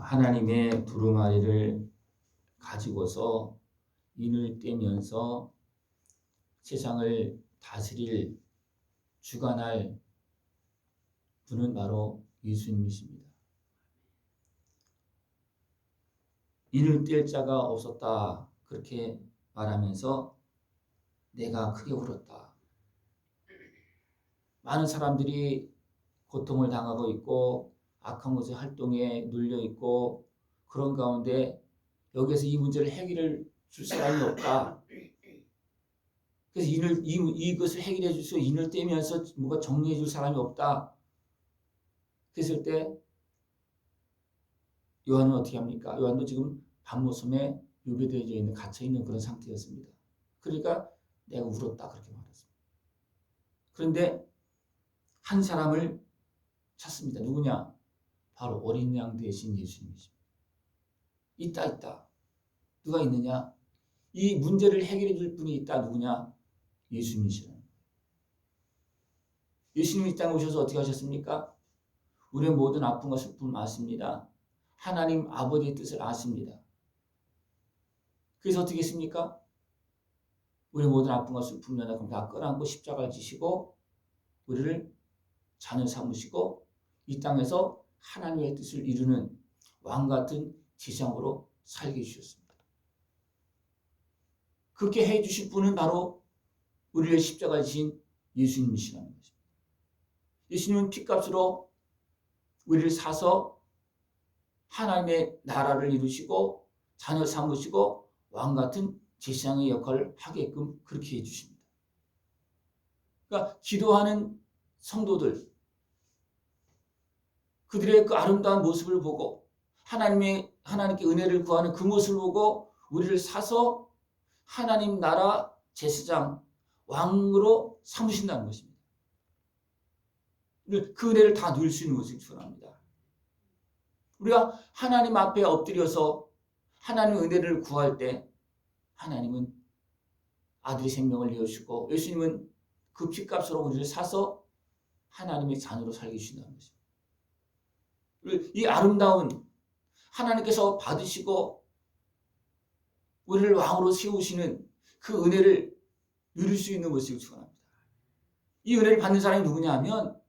하나님의 두루마리를 가지고서 인을 떼면서 세상을 다스릴 주관할 분은 바로 예수님이십니다. 인을 뗄 자가 없었다 그렇게 말하면서 내가 크게 울었다. 많은 사람들이 고통을 당하고 있고 악한 것의 활동에 눌려 있고 그런 가운데 여기에서 이 문제를 해결해 줄 사람이 없다. 그래서 이것을 해결해 줄 수 인을 떼면서 뭔가 정리해 줄 사람이 없다. 그랬을 때 요한은 어떻게 합니까? 요한도 지금 밤모섬에 유배되어 있는 갇혀 있는 그런 상태였습니다. 그러니까 내가 울었다 그렇게 말했습니다. 그런데 한 사람을 찾습니다. 누구냐? 바로 어린 양 대신 예수님이십니다. 있다. 누가 있느냐? 이 문제를 해결해 줄 분이 있다. 누구냐? 예수님이시라. 예수님이 이 땅에 오셔서 어떻게 하셨습니까? 우리의 모든 아픔과 슬픔을 아십니다. 하나님 아버지의 뜻을 아십니다. 그래서 어떻게 했습니까? 우리의 모든 아픔과 슬픔, 연약함 다 끌어안고 십자가를 지시고 우리를 자녀 삼으시고 이 땅에서 하나님의 뜻을 이루는 왕같은 제사장으로 살게 해주셨습니다. 그렇게 해주실 분은 바로 우리를 십자가에 지신 예수님이시라는 것입니다. 예수님은 피값으로 우리를 사서 하나님의 나라를 이루시고 자녀 삼으시고 왕같은 제사장의 역할을 하게끔 그렇게 해주십니다. 그러니까 기도하는 성도들, 그들의 그 아름다운 모습을 보고 하나님께 은혜를 구하는 그 모습을 보고 우리를 사서 하나님 나라 제사장 왕으로 삼으신다는 것입니다. 그 은혜를 다 누릴 수 있는 것을 축원합니다. 우리가 하나님 앞에 엎드려서 하나님의 은혜를 구할 때 하나님은 아들의 생명을 내어주시고 예수님은 그 피값으로 우리를 사서 하나님의 자녀로 살게 해주신다는 것입니다. 이 아름다운 하나님께서 받으시고 우리를 왕으로 세우시는 그 은혜를 누릴 수 있는 것을 축원합니다. 이 은혜를 받는 사람이 누구냐 하면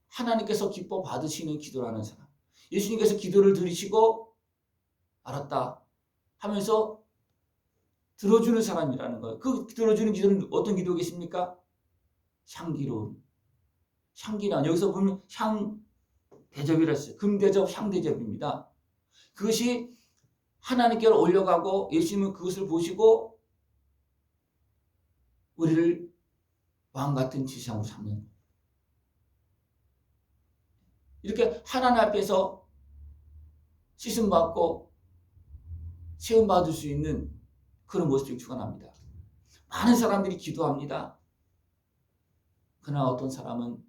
하나님께서 기뻐 받으시는 기도라는 사람. 예수님께서 기도를 들으시고 알았다 하면서 들어주는 사람이라는 거예요. 그 들어주는 기도는 어떤 기도겠습니까? 향기로운 향기나 여기서 보면 향 대접이라 했어요. 금대접, 향대접입니다. 그것이 하나님께로 올려가고 예수님은 그것을 보시고 우리를 왕같은 제사장으로 삼는 거예요. 이렇게 하나님 앞에서 씻음받고 세움받을 수 있는 그런 모습을 축원합니다. 많은 사람들이 기도합니다. 그러나 어떤 사람은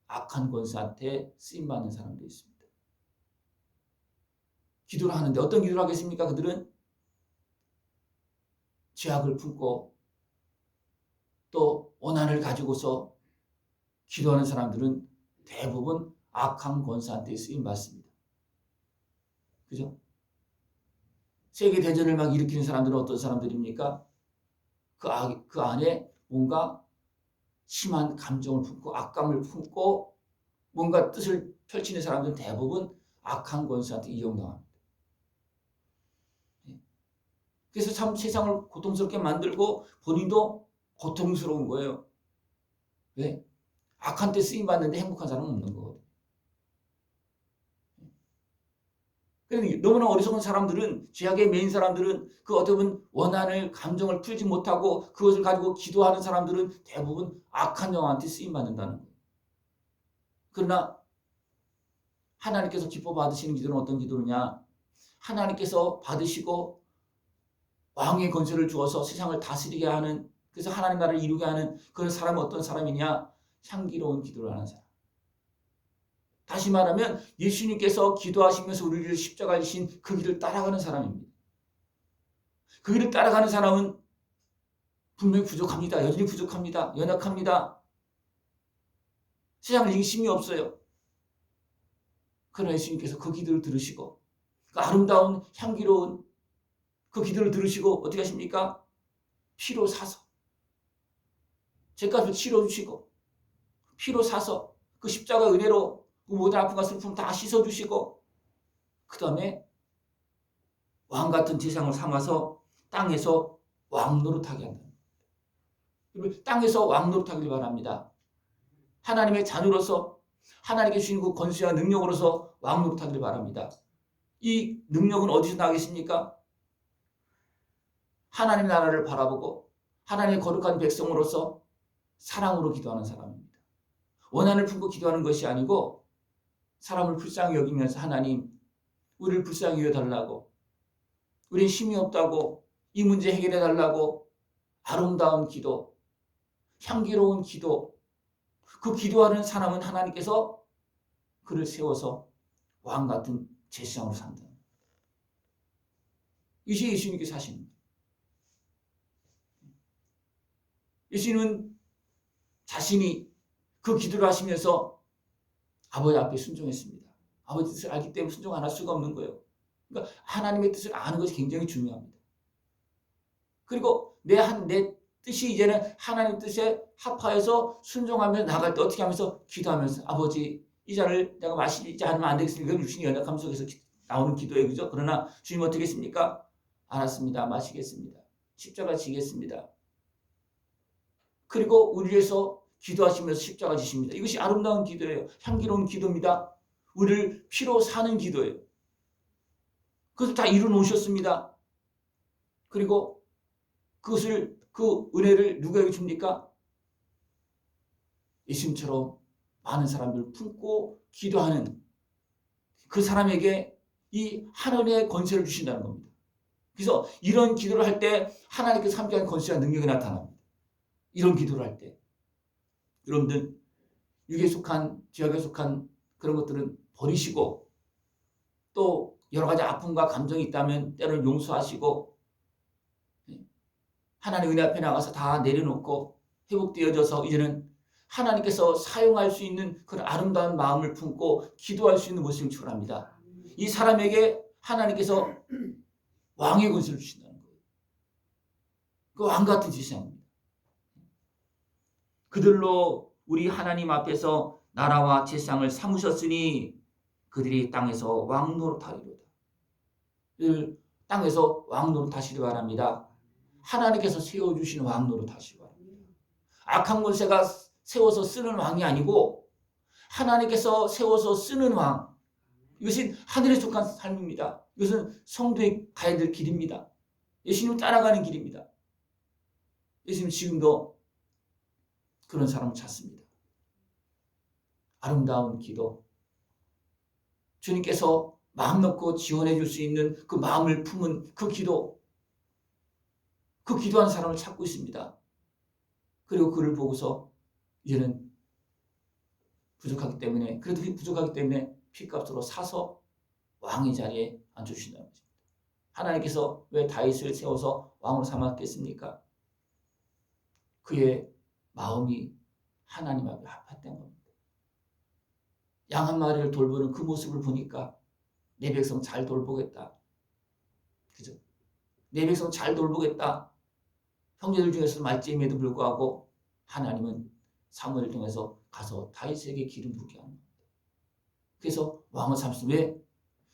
악한 권세한테 쓰임받는 사람도 있습니다. 기도를 하는데 어떤 기도를 하겠습니까? 그들은 죄악을 품고 또 원한을 가지고서 기도하는 사람들은 대부분 악한 권세한테 쓰임받습니다. 그죠? 세계대전을 막 일으키는 사람들은 어떤 사람들입니까? 그 안에 뭔가 심한 감정을 품고 악감을 품고 뭔가 뜻을 펼치는 사람들은 대부분 악한 권세한테 이용당합니다. 그래서 참 세상을 고통스럽게 만들고 본인도 고통스러운 거예요. 왜? 악한 때 쓰임받는데 행복한 사람은 없는 거거든요. 그러니까 너무나 어리석은 사람들은, 죄악에 매인 사람들은 그 어떻게 보면 원한을, 감정을 풀지 못하고 그것을 가지고 기도하는 사람들은 대부분 악한 영한테 쓰임받는다는 거예요. 그러나 하나님께서 기뻐 받으시는 기도는 어떤 기도냐? 하나님께서 받으시고 왕의 권세를 주어서 세상을 다스리게 하는, 그래서 하나님 나라를 이루게 하는 그런 사람은 어떤 사람이냐? 향기로운 기도를 하는 사람. 다시 말하면 예수님께서 기도하시면서 우리를 십자가에 지신 그 길을 따라가는 사람입니다. 그 길을 따라가는 사람은 분명히 부족합니다. 여전히 부족합니다. 연약합니다. 세상을 이길 힘이 없어요. 그러나 예수님께서 그 기도를 들으시고 그 아름다운 향기로운 그 기도를 들으시고 어떻게 하십니까? 피로 사서 죄값을 치러주시고 피로 사서 그 십자가 은혜로 그 모든 아픔과 슬픔 다 씻어주시고 그 다음에 왕같은 제사장을 삼아서 땅에서 왕노릇하게 한다. 땅에서 왕노릇하길 바랍니다. 하나님의 자녀로서 하나님께 주신 그 권세와 능력으로서 왕노릇하길 바랍니다. 이 능력은 어디서 나겠습니까? 하나님 나라를 바라보고 하나님의 거룩한 백성으로서 사랑으로 기도하는 사람입니다. 원한을 품고 기도하는 것이 아니고 사람을 불쌍히 여기면서 하나님 우리를 불쌍히 여겨달라고 우린 힘이 없다고 이 문제 해결해 달라고 아름다운 기도 향기로운 기도 그 기도하는 사람은 하나님께서 그를 세워서 왕같은 제사장으로 산다. 이것이 예수님께서 하시는 거예요. 예수님은 자신이 그 기도를 하시면서 아버지 앞에 순종했습니다. 아버지 뜻을 알기 때문에 순종 안 할 수가 없는 거예요. 그러니까 하나님의 뜻을 아는 것이 굉장히 중요합니다. 그리고 내 뜻이 이제는 하나님 뜻에 합하여서 순종하면서 나갈 때 어떻게 하면서 기도하면서 아버지 이 잔을 내가 마시지 않으면 안 되겠습니까? 이건 주신이 연약함 속에서 나오는 기도예요. 그죠? 그러나 주님 어떻게 했습니까? 알았습니다. 마시겠습니다. 십자가 지겠습니다. 그리고 우리를 위해서 기도하시면서 십자가 지십니다. 이것이 아름다운 기도예요. 향기로운 기도입니다. 우리를 피로 사는 기도예요. 그것을 다 이루 놓으셨습니다. 그리고 그것을 그 은혜를 누구에게 줍니까? 예수님처럼 많은 사람들을 품고 기도하는 그 사람에게 이 하나님의 권세를 주신다는 겁니다. 그래서 이런 기도를 할 때 하나님께서 함께하는 권세와 능력이 나타납니다. 이런 기도를 할 때 여러분들 육에 속한 지역에 속한 그런 것들은 버리시고 또 여러 가지 아픔과 감정이 있다면 때로는 용서하시고 하나님 은혜 앞에 나가서 다 내려놓고 회복되어져서 이제는 하나님께서 사용할 수 있는 그런 아름다운 마음을 품고 기도할 수 있는 모습을 축원합니다. 이 사람에게 하나님께서 왕의 권세를 주신다는 거예요. 그 왕같은 제사장입니다. 그들로 우리 하나님 앞에서 나라와 제사장을 삼으셨으니 그들이 땅에서 왕노릇하리로다. 땅에서 왕노릇하시기 바랍니다. 하나님께서 세워주신 왕노릇하시기 바랍니다. 악한 권세가 세워서 쓰는 왕이 아니고 하나님께서 세워서 쓰는 왕. 이것은 하늘에 속한 삶입니다. 이것은 성도의 가야 될 길입니다. 예수님 따라가는 길입니다. 예수님 지금도 그런 사람을 찾습니다. 아름다운 기도. 주님께서 마음 놓고 지원해 줄 수 있는 그 마음을 품은 그 기도. 그 기도하는 사람을 찾고 있습니다. 그리고 그를 보고서 이제는 부족하기 때문에 그래도 부족하기 때문에 피값으로 사서 왕의 자리에 앉혀주신다는 것입니다. 하나님께서 왜 다윗을 세워서 왕으로 삼았겠습니까? 그의 마음이 하나님 앞에 합했던 겁니다. 양 한 마리를 돌보는 그 모습을 보니까 내 백성 잘 돌보겠다. 그죠? 내 백성 잘 돌보겠다. 형제들 중에서 말쟁임에도 불구하고 하나님은 사무엘을 통해서 가서 다윗에게 기름 부게 합니다. 그래서 왕을 삼습니다. 왜?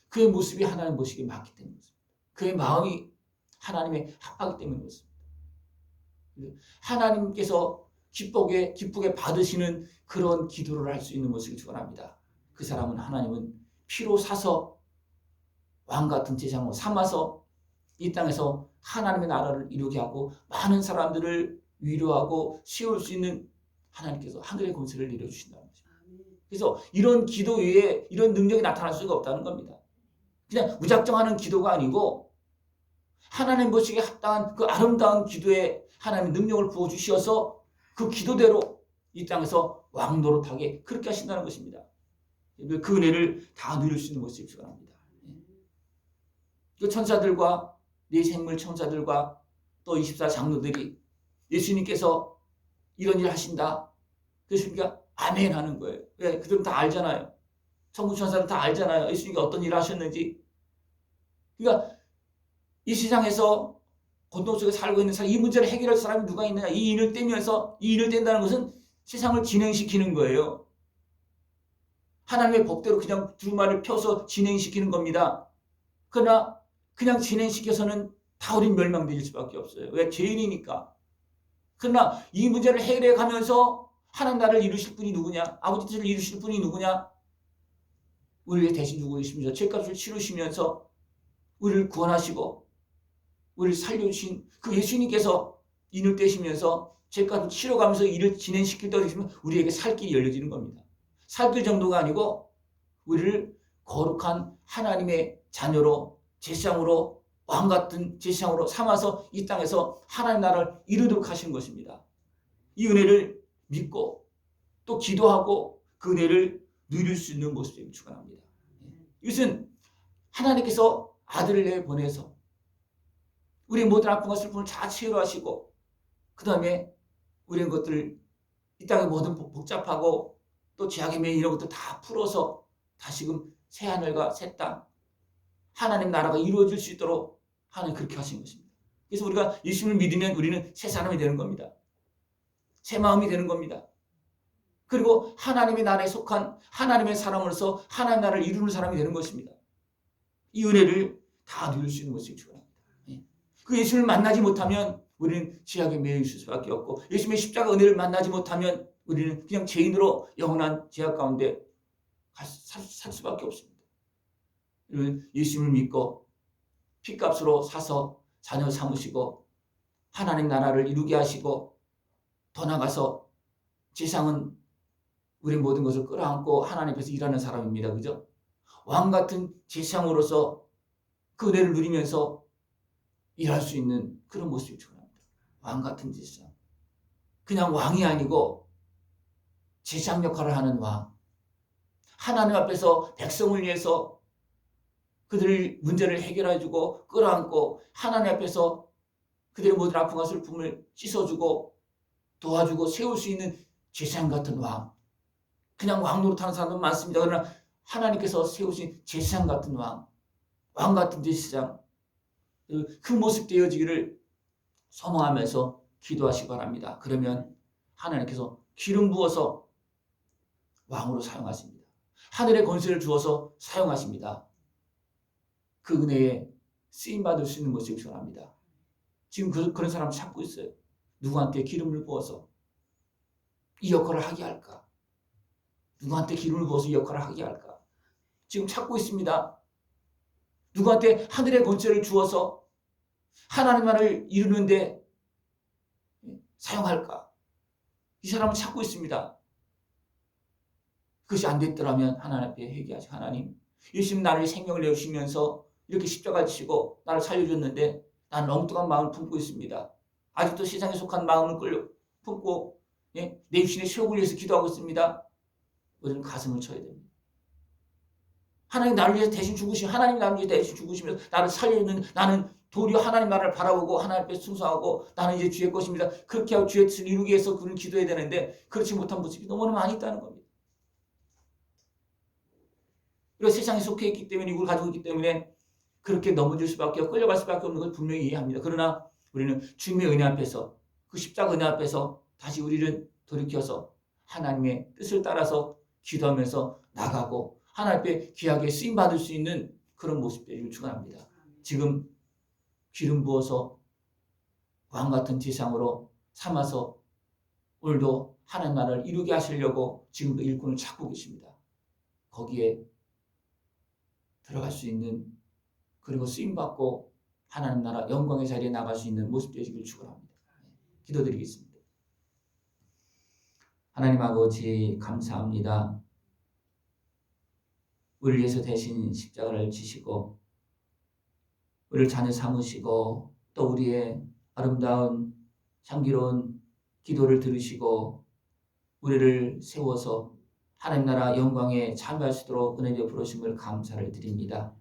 그의 모습이 하나님 보시기에 맞기 때문입니다. 그의 마음이 하나님의 합하기 때문입니다. 하나님께서 기쁘게 받으시는 그런 기도를 할 수 있는 것을 축원합니다. 그 사람은 하나님은 피로 사서 왕같은 제사장으로 삼아서 이 땅에서 하나님의 나라를 이루게 하고 많은 사람들을 위로하고 세울 수 있는 하나님께서 하늘의 권세를 내려주신다는 거죠. 그래서 이런 기도 외에 이런 능력이 나타날 수가 없다는 겁니다. 그냥 무작정 하는 기도가 아니고 하나님 보시기에 합당한 그 아름다운 기도에 하나님의 능력을 부어주셔서 그 기도대로 이 땅에서 왕노릇하게 그렇게 하신다는 것입니다. 그 은혜를 다 누릴 수 있는 것을 축원합니다. 그 천사들과 네 생물 천사들과 또 24장로들이 예수님께서 이런 일 하신다. 그래서 우리가 아멘 하는 거예요. 왜? 그들은 다 알잖아요. 천국 천사는 다 알잖아요. 예수님이 어떤 일을 하셨는지. 그러니까 이 세상에서 고통 속에 살고 있는 사람, 이 문제를 해결할 사람이 누가 있느냐. 이 인을 떼면서 이 인을 뗀다는 것은 세상을 진행시키는 거예요. 하나님의 법대로 그냥 두루마리를 펴서 진행시키는 겁니다. 그러나 그냥 진행시켜서는 다 우린 멸망될 수밖에 없어요. 왜? 죄인이니까. 그러나 이 문제를 해결해 가면서 하나님 나라를 이루실 분이 누구냐? 아버지 뜻을 이루실 분이 누구냐? 우리를 대신 주고 계십니다. 죄값을 치르시면서 우리를 구원하시고 우리를 살려주신 그 예수님께서 인을 떼시면서 죄값을 치러가면서 일을 진행시킬 때 되시면 우리에게 살 길이 열려지는 겁니다. 살 길 정도가 아니고 우리를 거룩한 하나님의 자녀로 제사장으로 왕같은 제사장으로 삼아서 이 땅에서 하나님 나라를 이루도록 하시는 것입니다. 이 은혜를 믿고 또 기도하고 그 은혜를 누릴 수 있는 모습을 축원합니다. 이것은 하나님께서 아들을 내보내서 우리의 모든 아픔과 슬픔을 다 치유하시고 그 다음에 우리의 것들을 이 땅의 모든 복잡하고 또 죄악의 매일 이런 것들 다 풀어서 다시금 새 하늘과 새 땅 하나님 나라가 이루어질 수 있도록 하나님 그렇게 하신 것입니다. 그래서 우리가 예수님을 믿으면 우리는 새 사람이 되는 겁니다. 새 마음이 되는 겁니다. 그리고 하나님의 나라에 속한 하나님의 사람으로서 하나님 나라를 이루는 사람이 되는 것입니다. 이 은혜를 다 누릴 수 있는 것을 축원합니다. 그 예수님을 만나지 못하면 우리는 죄악에 매여 있을 수밖에 없고 예수님의 십자가 은혜를 만나지 못하면 우리는 그냥 죄인으로 영원한 죄악 가운데 살 수밖에 없습니다. 예수님을 믿고 피값으로 사서 자녀 삼으시고 하나님 나라를 이루게 하시고 더 나가서 세상은 우리 모든 것을 끌어안고 하나님 앞에서 일하는 사람입니다. 그죠? 왕 같은 제사장으로서 그 은혜를 누리면서 일할 수 있는 그런 모습이 중요합니다. 왕 같은 제사장. 그냥 왕이 아니고 제사장 역할을 하는 왕. 하나님 앞에서 백성을 위해서 그들의 문제를 해결해주고 끌어안고 하나님 앞에서 그들의 모든 아픔과 슬픔을 씻어주고 도와주고 세울 수 있는 제사장 같은 왕. 그냥 왕 노릇하는 사람도 많습니다. 그러나 하나님께서 세우신 제사장 같은 왕, 왕 같은 제사장, 그 모습 되어지기를 소망하면서 기도하시기 바랍니다. 그러면 하나님께서 기름 부어서 왕으로 사용하십니다. 하늘의 권세를 주어서 사용하십니다. 그 은혜에 쓰임받을 수 있는 모습을 전합니다. 지금 그런 사람 찾고 있어요. 누구한테 기름을 부어서 이 역할을 하게 할까? 누구한테 기름을 부어서 이 역할을 하게 할까? 지금 찾고 있습니다. 누구한테 하늘의 권세를 주어서 하나님 나라를 이루는데 사용할까? 이 사람을 찾고 있습니다. 그것이 안 됐더라면 하나님 앞에 회개하시. 하나님, 예수님 나를 생명을 내주시면서 이렇게 십자가를 지시고 나를 살려줬는데 나는 엉뚱한 마음을 품고 있습니다. 아직도 세상에 속한 마음을 품고 내 육신의 세욕을 위해서 기도하고 있습니다. 우리는 가슴을 쳐야 됩니다. 하나님 나를 위해서 대신 죽으시면 하나님 나를 위해서 대신 죽으시면서 나를 살려주는 나는 도리어 하나님 나라를 바라보고 하나님 앞에 순수하고 나는 이제 주의 것입니다. 그렇게 하고 주의 뜻을 이루기 위해서 그는 기도해야 되는데 그렇지 못한 모습이 너무나 많이 있다는 겁니다. 그리고 세상에 속해 있기 때문에 이걸 가지고 있기 때문에 그렇게 넘어질 수밖에 없고 끌려갈 수밖에 없는 걸 분명히 이해합니다. 그러나 우리는 주님의 은혜 앞에서 그 십자가 은혜 앞에서 다시 우리를 돌이켜서 하나님의 뜻을 따라서 기도하면서 나가고 하나님 앞에 귀하게 쓰임받을 수 있는 그런 모습들을 축원합니다. 지금 기름 부어서 왕 같은 제사장으로 삼아서 오늘도 하나님 나라를 이루게 하시려고 지금 그 일꾼을 찾고 계십니다. 거기에 들어갈 수 있는 그리고 쓰임받고 하나님 나라 영광의 자리에 나갈 수 있는 모습 되시길 축원합니다. 기도드리겠습니다. 하나님 아버지 감사합니다. 우리를 위해서 대신 십자가를 지시고 우리를 자녀 삼으시고 또 우리의 아름다운 향기로운 기도를 들으시고 우리를 세워서 하나님 나라 영광에 참여할 수 있도록 은혜 베푸심을 감사를 드립니다.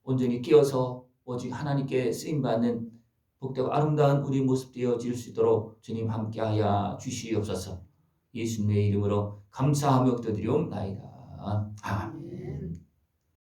온전히 깨어서 오직 하나님께 쓰임받는 복되고 아름다운 우리 모습 되어질 수 있도록 주님 함께하여 주시옵소서. 예수님의 이름으로 감사하며 기도드리옵나이다. 아멘.